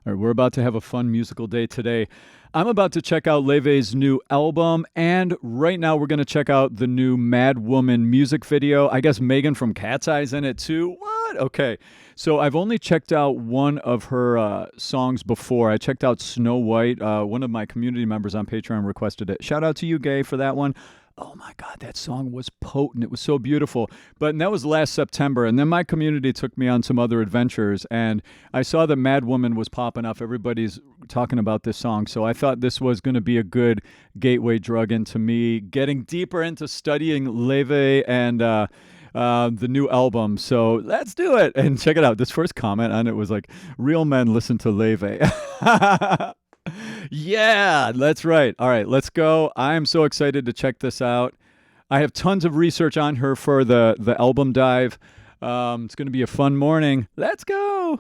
All right, we're about to have a fun musical day today. I'm about to check out Laufey's new album, and right now we're going to check out the new Madwoman music video. I guess Megan from Cat's Eye's in it too. What? Okay. So I've only checked out one of her songs before. I checked out Snow White. One of my community members on Patreon requested it. Shout out to you, Gay, for that one. Oh my God, that song was potent. It was so beautiful. And that was last September. And then my community took me on some other adventures. And I saw that Madwoman was popping up. Everybody's talking about this song. So I thought this was going to be a good gateway drug into me getting deeper into studying Laufey and the new album. So let's do it. And check it out. This first comment on it was like, real men listen to Laufey. Yeah, that's right. All right, let's go. I'm so excited to check this out. I have tons of research on her for the album dive. It's going to be a fun morning. Let's go.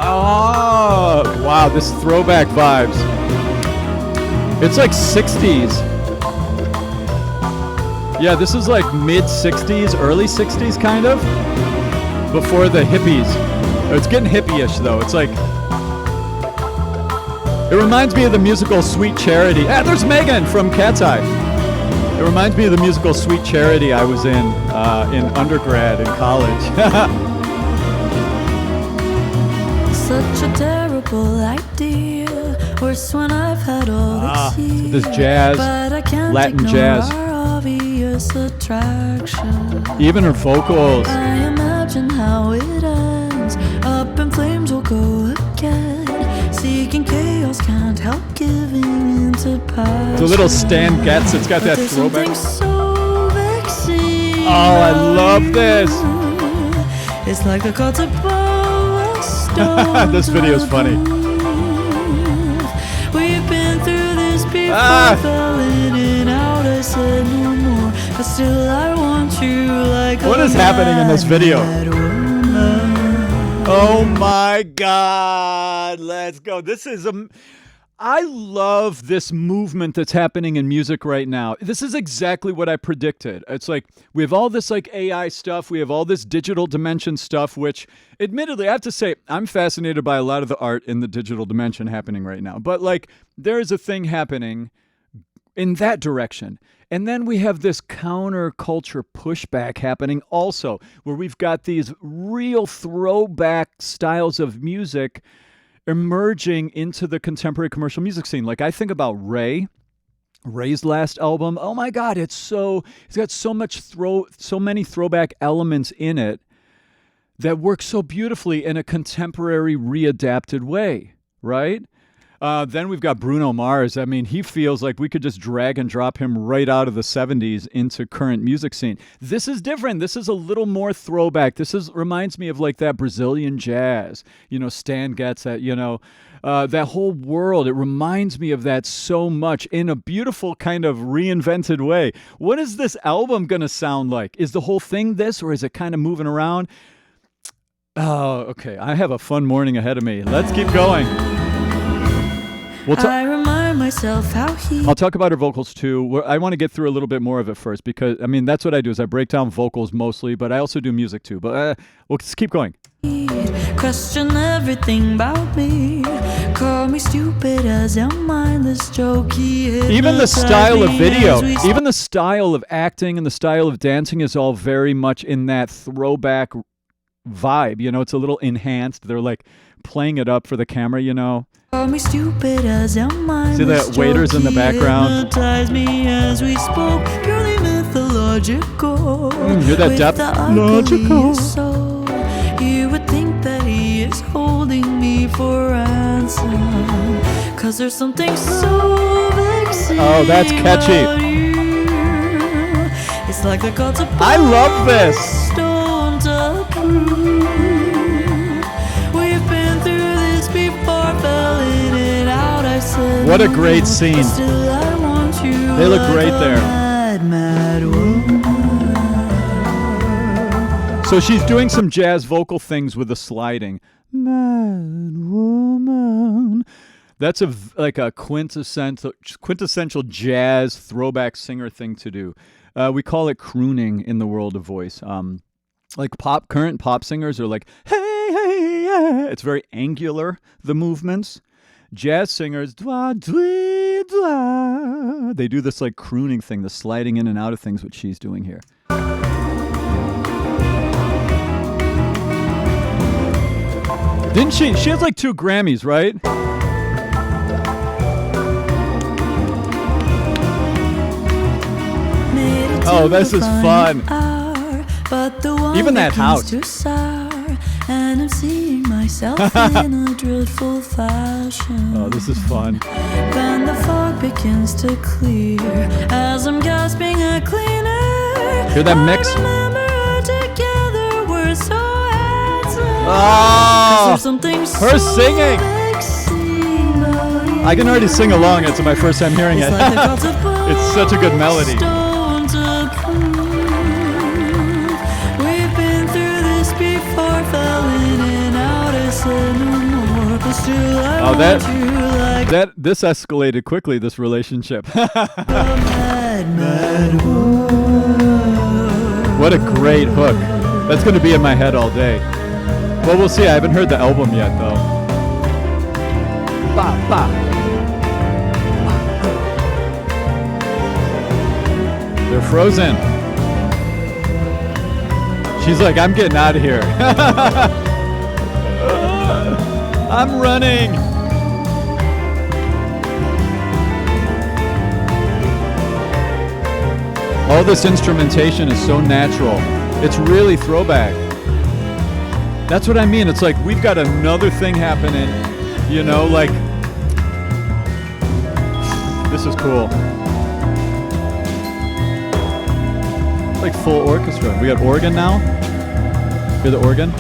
Oh, wow, this throwback vibes. It's like 60s. Yeah, this is like mid 60s, early 60s kind of. Before the hippies. It's getting hippie-ish though. It's like, it reminds me of the musical Sweet Charity. Ah, there's Megan from Cat's Eye. It reminds me of the musical Sweet Charity I was in undergrad in college. Such a terrible idea. Worse when I've had all this year. This jazz, but I can't Latin jazz. Obvious attraction. Even her vocals. I imagine how it ends. Up in flames we'll go again. Seeking chaos, can't help giving into passion. It's a little Stan Getz. It's got that throwback. So vexing. Oh, I love this. It's like the gods above us. Stone This video's funny. We've been through this before. Fell in and out. I said no more, but still I want you like. What is happening in this video? Oh my God, let's go. This is I love this movement that's happening in music right now. This is exactly what I predicted. It's like we have all this like AI stuff. We have all this digital dimension stuff, which admittedly, I have to say, I'm fascinated by a lot of the art in the digital dimension happening right now. But like there is a thing happening in that direction. And then we have this counterculture pushback happening also, where we've got these real throwback styles of music emerging into the contemporary commercial music scene. Like I think about Ray's last album. Oh my God, it's got so many throwback elements in it that work so beautifully in a contemporary readapted way, right? Then we've got Bruno Mars. I mean, he feels like we could just drag and drop him right out of the 70s into current music scene. This is different. This is a little more throwback. Reminds me of like that Brazilian jazz, Stan Getz, that whole world. It reminds me of that so much in a beautiful kind of reinvented way. What is this album going to sound like? Is the whole thing this, or is it kind of moving around? Oh, okay. I have a fun morning ahead of me. Let's keep going. I remind myself how I'll talk about her vocals too. I want to get through a little bit more of it first because, I mean, that's what I do is I break down vocals mostly, but I also do music too. But we'll just keep going. Question everything about me. Call me stupid as a mindless joke. Even the style of video, even the style of acting and the style of dancing is all very much in that throwback vibe. It's a little enhanced. They're like playing it up for the camera, Call me stupid as a mindless See the waiters in the background? Hypnotize me as we spoke, purely mythological. Hear that depth? Logical. So you would think that he is holding me for ransom. Cause there's something so vexing. Oh, that's catchy. It's like the gods above. I love this. Stone to prove. We've been through this before, fell in and out. I said what a great scene. Still I want you. They look great there. Mad woman. So she's doing some jazz vocal things with the sliding. Mad woman. That's like a quintessential jazz throwback singer thing to do. We call it crooning in the world of voice. Like current pop singers are like, hey, hey, yeah. It's very angular, the movements. Jazz singers, dwa, dwee, dwa. They do this like crooning thing, the sliding in and out of things, what she's doing here. Didn't she? She has like 2 Grammys, right? Oh, this is fun. Even that house. And I'm seeing myself in a dreadful fashion. Oh, this is fun. Then the fog begins to clear as I'm gasping a cleaner. Hear that mix? I remember together we're so handsome. Oh, her so singing. I can already sing along. It's my first time hearing it. It's such a good melody. Oh, this escalated quickly, this relationship. What a great hook. That's going to be in my head all day. Well, we'll see. I haven't heard the album yet, though. Ba, ba. They're frozen. She's like, I'm getting out of here. I'm running. All this instrumentation is so natural. It's really throwback. That's what I mean. It's like we've got another thing happening, you know, like this is cool. Like full orchestra. We got organ now. Hear the organ?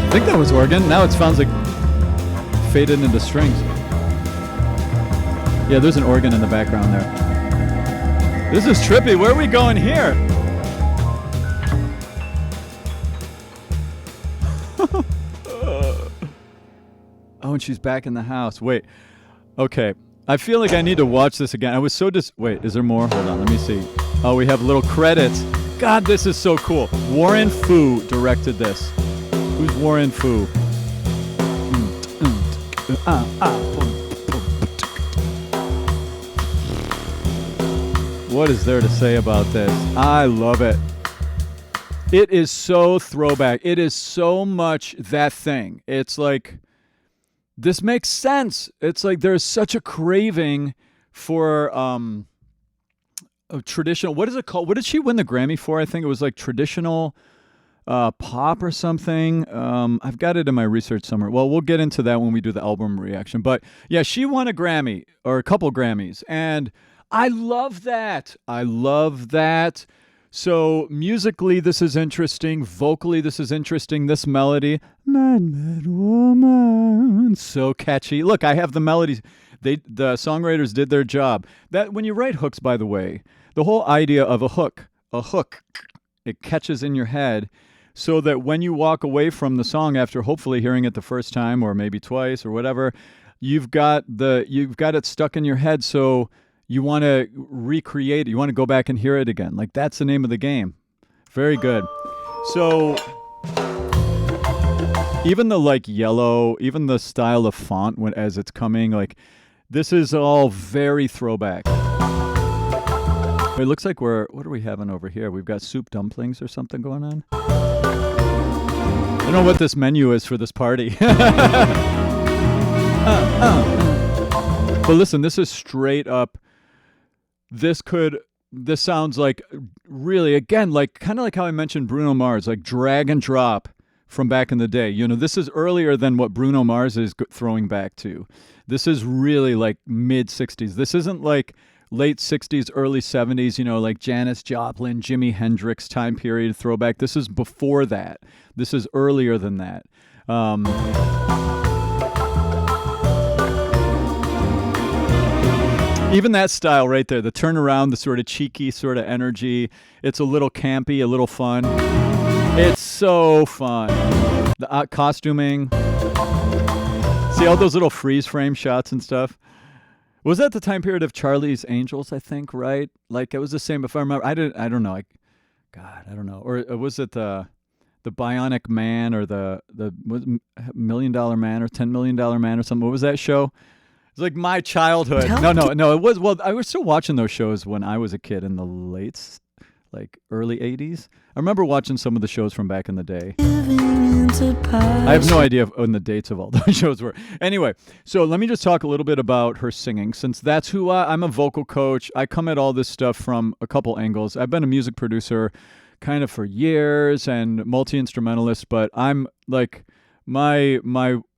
I think that was organ. Now it sounds like faded into strings. Yeah, there's an organ in the background there. This is trippy. Where are we going here? Oh, and she's back in the house. Wait. Okay. I feel like I need to watch this again. I was so wait, is there more? Hold on, let me see. Oh, we have little credits. God, this is so cool. Warren Fu directed this. Who's Warren Fu? What is there to say about this? I love it. It is so throwback. It is so much that thing. It's like, this makes sense. It's like there's such a craving for a traditional, what is it called? What did she win the Grammy for? I think it was like traditional pop or something. I've got it in my research somewhere. Well, we'll get into that when we do the album reaction. But yeah, she won a Grammy or a couple Grammys. And I love that. I love that. So musically, this is interesting. Vocally, this is interesting. This melody, Madwoman, so catchy. Look, I have the melodies. The songwriters did their job. That when you write hooks, by the way, the whole idea of a hook, it catches in your head, so that when you walk away from the song after hopefully hearing it the first time or maybe twice or whatever, you've got it stuck in your head. So you want to recreate it. You want to go back and hear it again. Like, that's the name of the game. Very good. So even the like yellow, even the style of font as it's coming, like this is all very throwback. It looks like what are we having over here? We've got soup dumplings or something going on. I don't know what this menu is for this party. But listen, this is straight up. This sounds like really, again, like kind of like how I mentioned Bruno Mars, like drag and drop from back in the day. You know, this is earlier than what Bruno Mars is throwing back to. This is really like mid 60s. This isn't like late 60s, early 70s, you know, like Janis Joplin, Jimi Hendrix time period throwback. This is before that. This is earlier than that. Even that style right there, the turnaround, the sort of cheeky sort of energy. It's a little campy, a little fun. It's so fun. The costuming. See all those little freeze frame shots and stuff? Was that the time period of Charlie's Angels, I think, right? Like it was the same if I remember. I don't know. I don't know. Or was it the Bionic Man or the $1 Million Man or $10 Million Man or something? What was that show? It's like my childhood. No. It was, well, I was still watching those shows when I was a kid in the early 80s. I remember watching some of the shows from back in the day. I have no idea when the dates of all those shows were. Anyway, so let me just talk a little bit about her singing, since that's who I'm a vocal coach. I come at all this stuff from a couple angles. I've been a music producer kind of for years and multi-instrumentalist, but I'm like my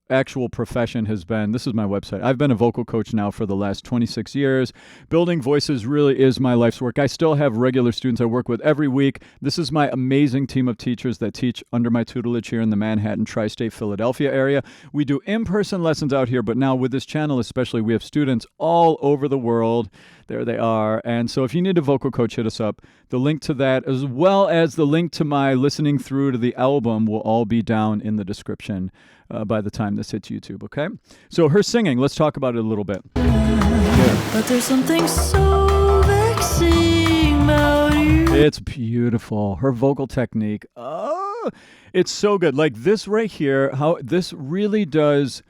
actual profession has been, this is my website. I've been a vocal coach now for the last 26 years. Building voices really is my life's work. I still have regular students I work with every week. This is my amazing team of teachers that teach under my tutelage here in the Manhattan, tri-state Philadelphia area. We do in-person lessons out here, but now with this channel especially, we have students all over the world. There they are. And so if you need a vocal coach, hit us up. The link to that, as well as the link to my listening through to the album, will all be down in the description by the time this hits YouTube, okay? So her singing, let's talk about it a little bit. Yeah. But there's something so vexing about you. It's beautiful. Her vocal technique, oh, it's so good. Like this right here, how this really does,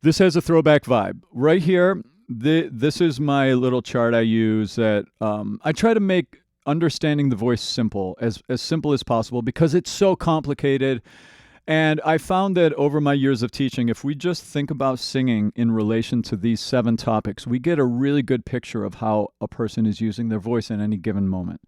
this has a throwback vibe. Right here, this is my little chart I use that I try to make understanding the voice simple, as simple as possible, because it's so complicated. And I found that over my years of teaching, if we just think about singing in relation to these 7 topics, we get a really good picture of how a person is using their voice in any given moment.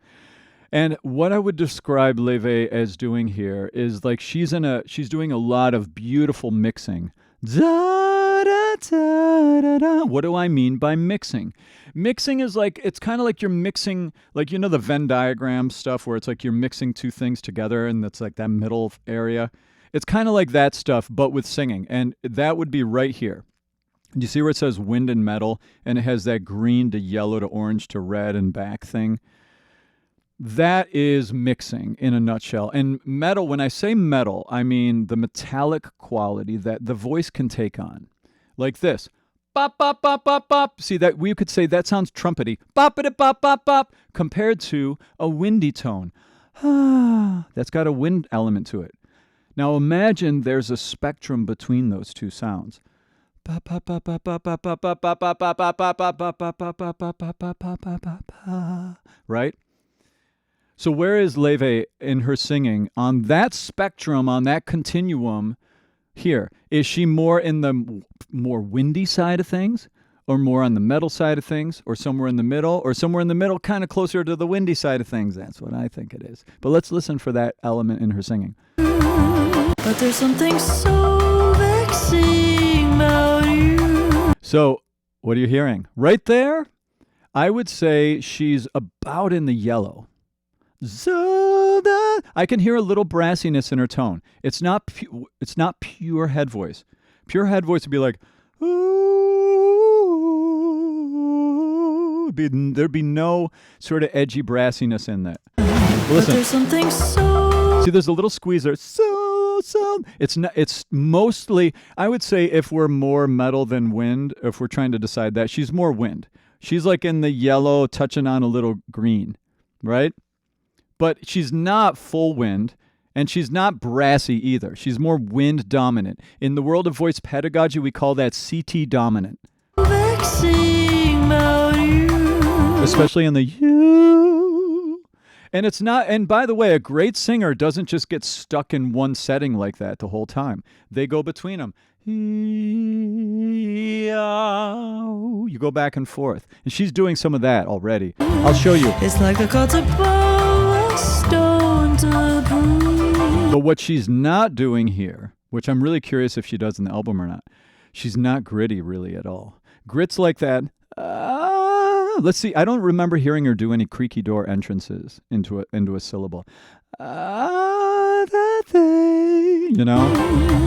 And what I would describe Laufey as doing here is like she's doing a lot of beautiful mixing. Da, da, da, da, da. What do I mean by mixing? Mixing is like, it's kind of like you're mixing, like, you know, the Venn diagram stuff where it's like you're mixing 2 things together and that's like that middle area. It's kind of like that stuff, but with singing. And that would be right here. You see where it says wind and metal, and it has that green to yellow to orange to red and back thing? That is mixing in a nutshell. And metal, when I say metal, I mean the metallic quality that the voice can take on. Like this. Bop, bop, bop, bop, bop. See, that we could say that sounds trumpety. Bop, it, bop, bop, bop. Compared to a windy tone. That's got a wind element to it. Now imagine there's a spectrum between those 2 sounds. Right? So where is Laufey in her singing on that spectrum, on that continuum here? Is she more in the more windy side of things, or more on the metal side of things, or somewhere in the middle, or somewhere in the middle, kind of closer to the windy side of things? That's what I think it is. But let's listen for that element in her singing. But there's something so vexing about you. So what are you hearing? Right there, I would say she's about in the yellow. I can hear a little brassiness in her tone. It's not pure head voice. Pure head voice would be like, ooh. There'd be no sort of edgy brassiness in that. Listen. But there's something so. See, there's a little squeeze there. It's not. It's mostly, I would say, if we're more metal than wind, if we're trying to decide that, she's more wind. She's like in the yellow, touching on a little green, right? But she's not full wind, and she's not brassy either. She's more wind dominant. In the world of voice pedagogy, we call that CT dominant. Vexing about you. Especially in the you. And it's not, and by the way, a great singer doesn't just get stuck in one setting like that the whole time. They go between them. You go back and forth. And she's doing some of that already. I'll show you. It's like a call to a stone to prove. But what she's not doing here, which I'm really curious if she does in the album or not, she's not gritty really at all. Grit's like that. Let's see. I don't remember hearing her do any creaky door entrances into a syllable. That thing, you know?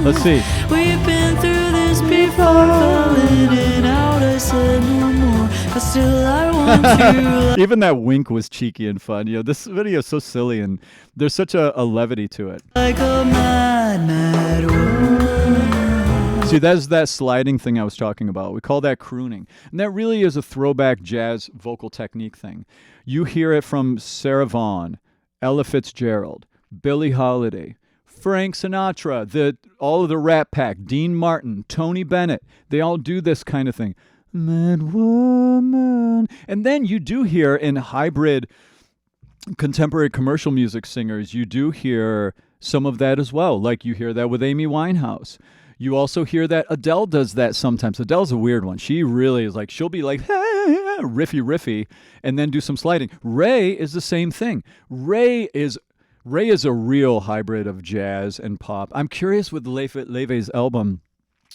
Let's see. We've been through this before. Falling it out, I said no more. But still I want you. Even that wink was cheeky and fun. You know, this video is so silly, and there's such a levity to it. Like a mad, mad woman. See, that's that sliding thing I was talking about. We call that crooning. And that really is a throwback jazz vocal technique thing. You hear it from Sarah Vaughan, Ella Fitzgerald, Billie Holiday, Frank Sinatra, all of the Rat Pack, Dean Martin, Tony Bennett. They all do this kind of thing. Madwoman. And then you do hear in hybrid contemporary commercial music singers, you do hear some of that as well. Like you hear that with Amy Winehouse. You also hear that Adele does that sometimes. Adele's a weird one. She really is like, she'll be like, hey, riffy, and then do some sliding. Ray is the same thing. Ray is a real hybrid of jazz and pop. I'm curious with Laufey's album,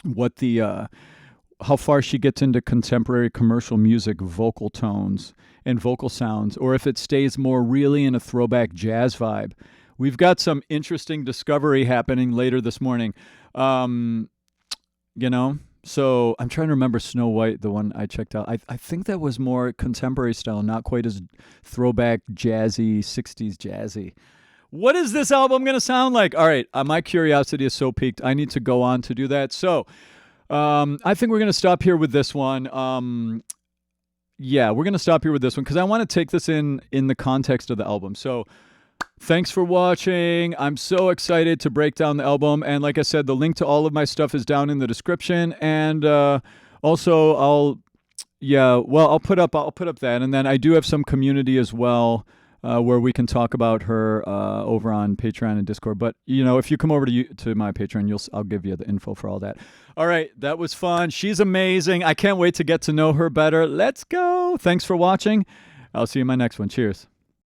what how far she gets into contemporary commercial music vocal tones and vocal sounds, or if it stays more really in a throwback jazz vibe. We've got some interesting discovery happening later this morning. So I'm trying to remember Snow White, the one I checked out. I think that was more contemporary style, not quite as throwback jazzy, 60s jazzy. What is this album going to sound like? All right, my curiosity is so piqued. I need to go on to do that. So I think we're going to stop here with this one. We're going to stop here with this one because I want to take this in the context of the album. So thanks for watching. I'm so excited to break down the album. And like I said, the link to all of my stuff is down in the description. And also I'll put up that. And then I do have some community as well where we can talk about her over on Patreon and Discord. But, if you come over to my Patreon, I'll give you the info for all that. All right, that was fun. She's amazing. I can't wait to get to know her better. Let's go. Thanks for watching. I'll see you in my next one. Cheers.